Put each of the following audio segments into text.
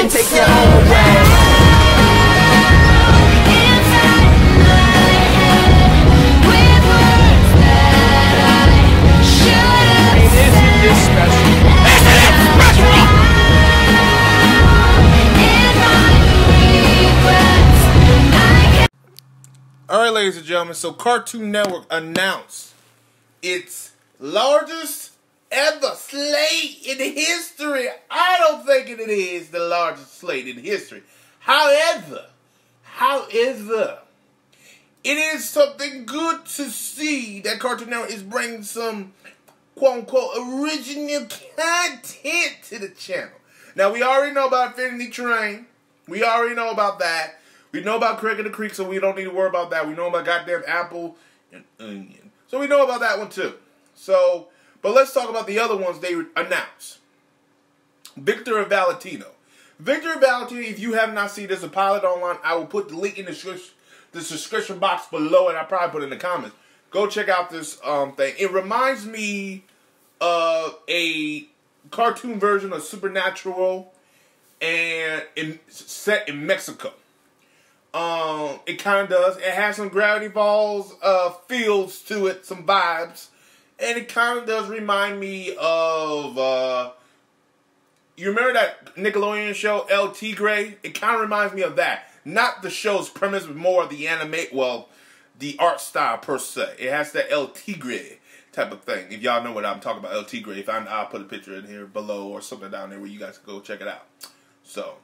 and take you home away. Alright, ladies and gentlemen, so Cartoon Network announced its largest ever slate in history. I don't think it is the largest slate in history. However, it is something good to see that Cartoon Network is bringing some quote-unquote original content to the channel. Now, we already know about Infinity Train. We already know about that. We know about Cricket the Creek, so we don't need to worry about that. We know about goddamn Apple and Onion. So we know about that one too. So, but let's talk about the other ones they announced. Victor and Valentino. Victor and Valentino, if you have not seen this, a pilot online, I will put the link in the description box below, and I'll probably put it in the comments. Go check out this thing. It reminds me of a cartoon version of Supernatural and set in Mexico. It kind of does. It has some Gravity Falls feels to it, some vibes. And it kind of does remind me of, you remember that Nickelodeon show, El Tigre? It kind of reminds me of that. Not the show's premise, but more of the the art style per se. It has that El Tigre type of thing. If y'all know what I'm talking about, El Tigre, I'll put a picture in here below or something down there where you guys can go check it out. So,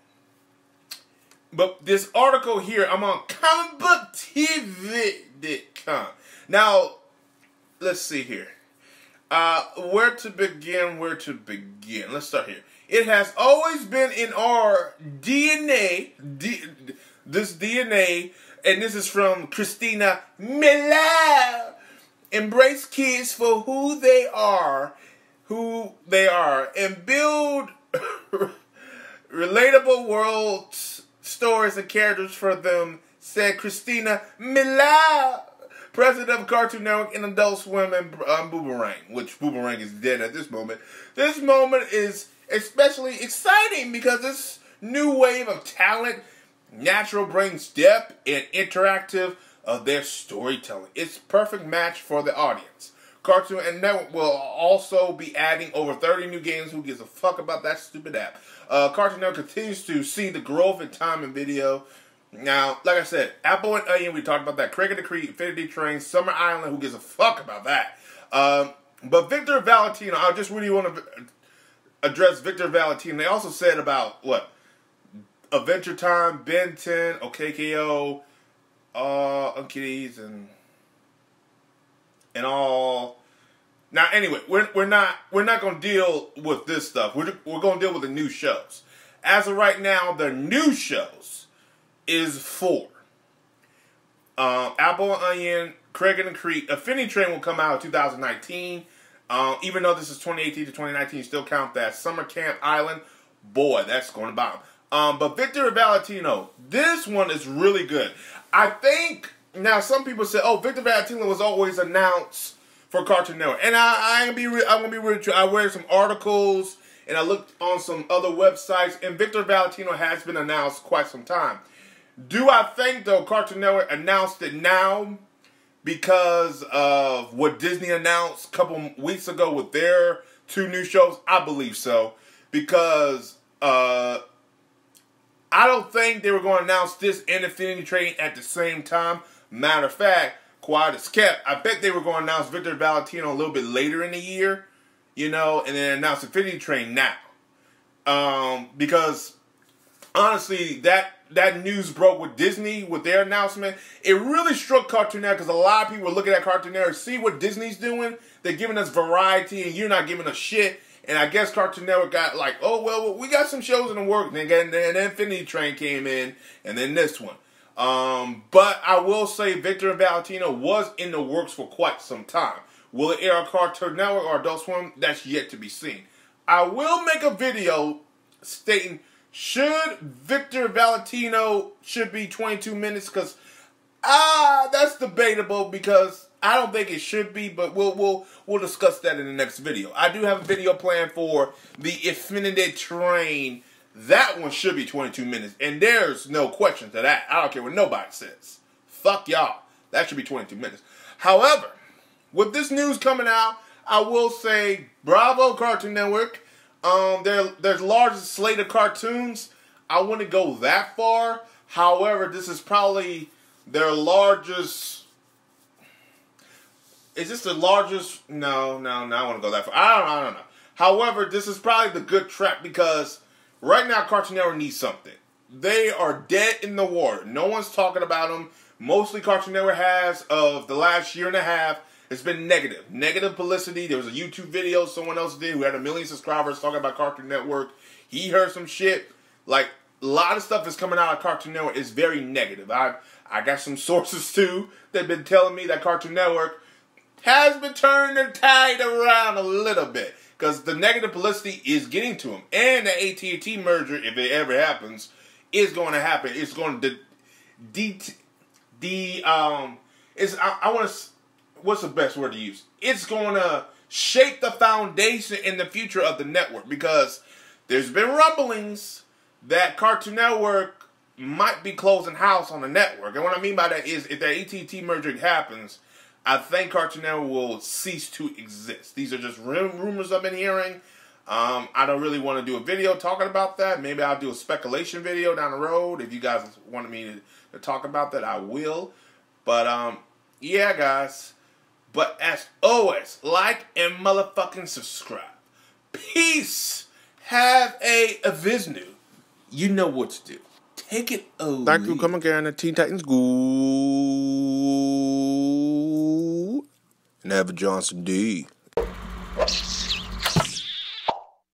but this article here, I'm on comicbooktv.com. Now, let's see here. Where to begin? Let's start here. It has always been in our DNA, this DNA, and this is from Christina Miller. Embrace kids for who they are, and build relatable worlds, stories, and characters for them, said Christina Miller, president of Cartoon Network and Adult Swim and Boomerang, which Boomerang is dead at this moment. This moment is especially exciting because this new wave of talent natural brings depth and interactive of their storytelling. It's a perfect match for the audience. Cartoon and Network will also be adding over 30 new games. Who gives a fuck about that stupid app? Cartoon Network continues to see the growth in time and video. Now, like I said, Apple and Onion, we talked about that. Cricket the Creek, Infinity Train, Summer Island, who gives a fuck about that? But Victor Valentino, I just really want to address Victor Valentino. They also said about, what? Adventure Time, Ben 10, OKKO, Unkitties, and all. Now, anyway, we're not gonna deal with this stuff. We're gonna deal with the new shows. As of right now, the new shows is 4. Apple and Onion, Craig and the Creek. Infinity Train will come out in 2019. Even though this is 2018 to 2019, still count that. Summer Camp Island, boy, that's going to bomb. But Victor and Valentino, this one is really good. I think, now some people say, oh, Victor Valentino was always announced for Cartoon Network. And I'm going to be real true. I read some articles and I looked on some other websites, and Victor Valentino has been announced quite some time. Do I think, though, Cartoon Network announced it now because of what Disney announced a couple weeks ago with their 2 new shows? I believe so. Because I don't think they were going to announce this and Infinity Train at the same time. Matter of fact, quiet as kept, I bet they were going to announce Victor Valentino a little bit later in the year, you know, and then announce Infinity Train now. Because, honestly, that news broke with Disney, with their announcement. It really struck Cartoon Network because a lot of people were looking at Cartoon Network, see what Disney's doing. They're giving us variety and you're not giving us shit. And I guess Cartoon Network got like, oh, well, we got some shows in the works. And then Infinity Train came in, and then this one. But I will say Victor and Valentino was in the works for quite some time. Will it air on Cartoon Network or Adult Swim? That's yet to be seen. I will make a video stating, should Victor Valentino should be 22 minutes? Because, that's debatable because I don't think it should be, but we'll discuss that in the next video. I do have a video planned for the Infinity Train that one should be 22 minutes. And there's no question to that. I don't care what nobody says. Fuck y'all. That should be 22 minutes. However, with this news coming out, I will say, bravo, Cartoon Network. There's largest slate of cartoons. I wouldn't go that far. However, this is probably their largest. Is this the largest? No, I want to go that far. I don't know. However, this is probably the good track because right now Cartoon Network needs something. They are dead in the water. No one's talking about them. Mostly Cartoon Network has, of the last year and a half, it's been negative. Negative publicity. There was a YouTube video someone else did who had 1 million subscribers talking about Cartoon Network. He heard some shit. Like, a lot of stuff is coming out of Cartoon Network is very negative. I got some sources, too, that have been telling me that Cartoon Network has been turning the tide around a little bit. Because the negative publicity is getting to them. And the AT&T merger, if it ever happens, is going to happen. It's going to... what's the best word to use? It's going to shape the foundation in the future of the network. Because there's been rumblings that Cartoon Network might be closing house on the network. And what I mean by that is, if the AT&T merger happens, I think Cartoon Network will cease to exist. These are just rumors I've been hearing. I don't really want to do a video talking about that. Maybe I'll do a speculation video down the road. If you guys wanted me to talk about that, I will. But, yeah, guys. But as always, like and motherfucking subscribe. Peace. Have a Viznu. You know what to do. Take it away. Thank you for coming again to Teen Titans Go. And have a Johnson D.